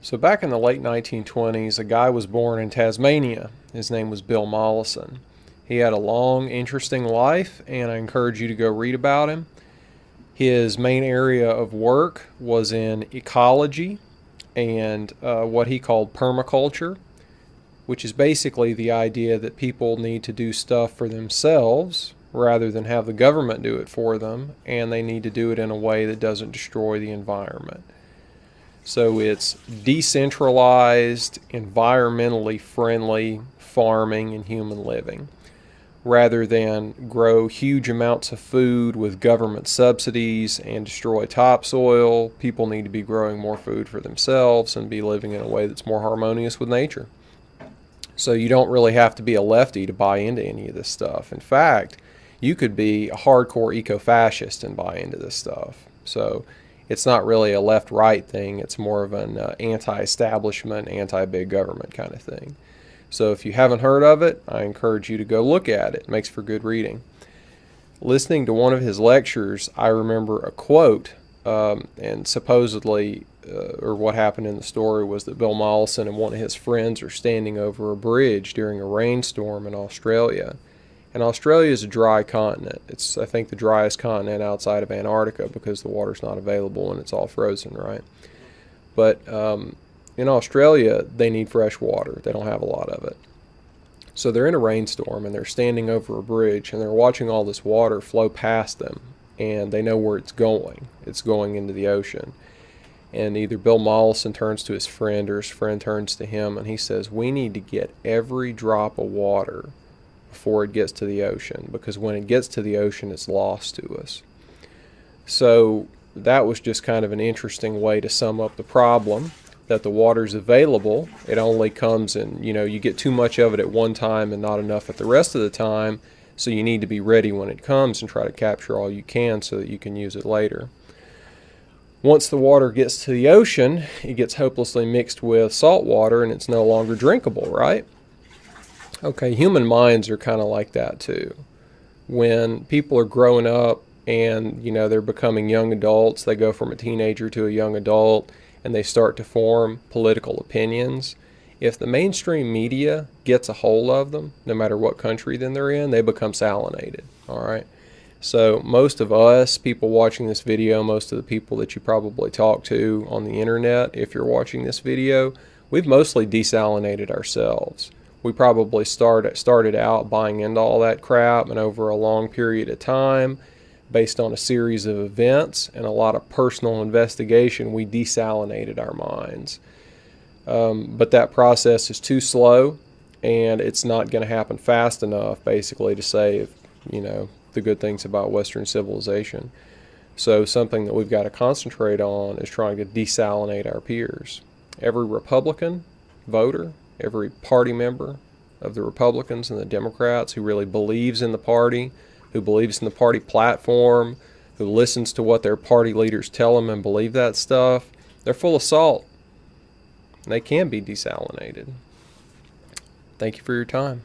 So back in the late 1920s, a guy was born in Tasmania. His name was Bill Mollison. He had a long, interesting life, and I encourage you to go read about him. His main area of work was in ecology and what he called permaculture, which is basically the idea that people need to do stuff for themselves rather than have the government do it for them, and they need to do it in a way that doesn't destroy the environment. So it's decentralized, environmentally friendly farming and human living. Rather than grow huge amounts of food with government subsidies and destroy topsoil, people need to be growing more food for themselves and be living in a way that's more harmonious with nature. So you don't really have to be a lefty to buy into any of this stuff. In fact, you could be a hardcore eco-fascist and buy into this stuff. So it's not really a left-right thing. It's more of an anti-establishment, anti-big government kind of thing. So if you haven't heard of it, I encourage you to go look at it. It makes for good reading. Listening to one of his lectures, I remember a quote, and supposedly, or what happened in the story was that Bill Mollison and one of his friends are standing over a bridge during a rainstorm in Australia. And Australia is a dry continent. It's, I think, the driest continent outside of Antarctica because the water's not available and it's all frozen, right? But in Australia, they need fresh water. They don't have a lot of it. So they're in a rainstorm and they're standing over a bridge and they're watching all this water flow past them, and they know where it's going. It's going into the ocean. And either Bill Mollison turns to his friend or his friend turns to him and he says, "We need to get every drop of water before it gets to the ocean, because when it gets to the ocean, it's lost to us." So that was just kind of an interesting way to sum up the problem, that the water's available. It only comes in, you get too much of it at one time and not enough at the rest of the time. So you need to be ready when it comes and try to capture all you can so that you can use it later. Once the water gets to the ocean, it gets hopelessly mixed with salt water and it's no longer drinkable, right? Okay, human minds are kind of like that too. When people are growing up and, they're becoming young adults, they go from a teenager to a young adult, and they start to form political opinions. If the mainstream media gets a hold of them, no matter what country then they're in, they become salinated, all right? So most of us, people watching this video, most of the people that you probably talk to on the internet, if you're watching this video, we've mostly desalinated ourselves. We probably started out buying into all that crap, and over a long period of time, based on a series of events and a lot of personal investigation, we desalinated our minds. But that process is too slow, and it's not going to happen fast enough, basically, to say, the good things about Western civilization. So something that we've got to concentrate on is trying to desalinate our peers. Every Republican voter, every party member of the Republicans and the Democrats who really believes in the party, who believes in the party platform, who listens to what their party leaders tell them and believe that stuff, they're full of salt. They can be desalinated. Thank you for your time.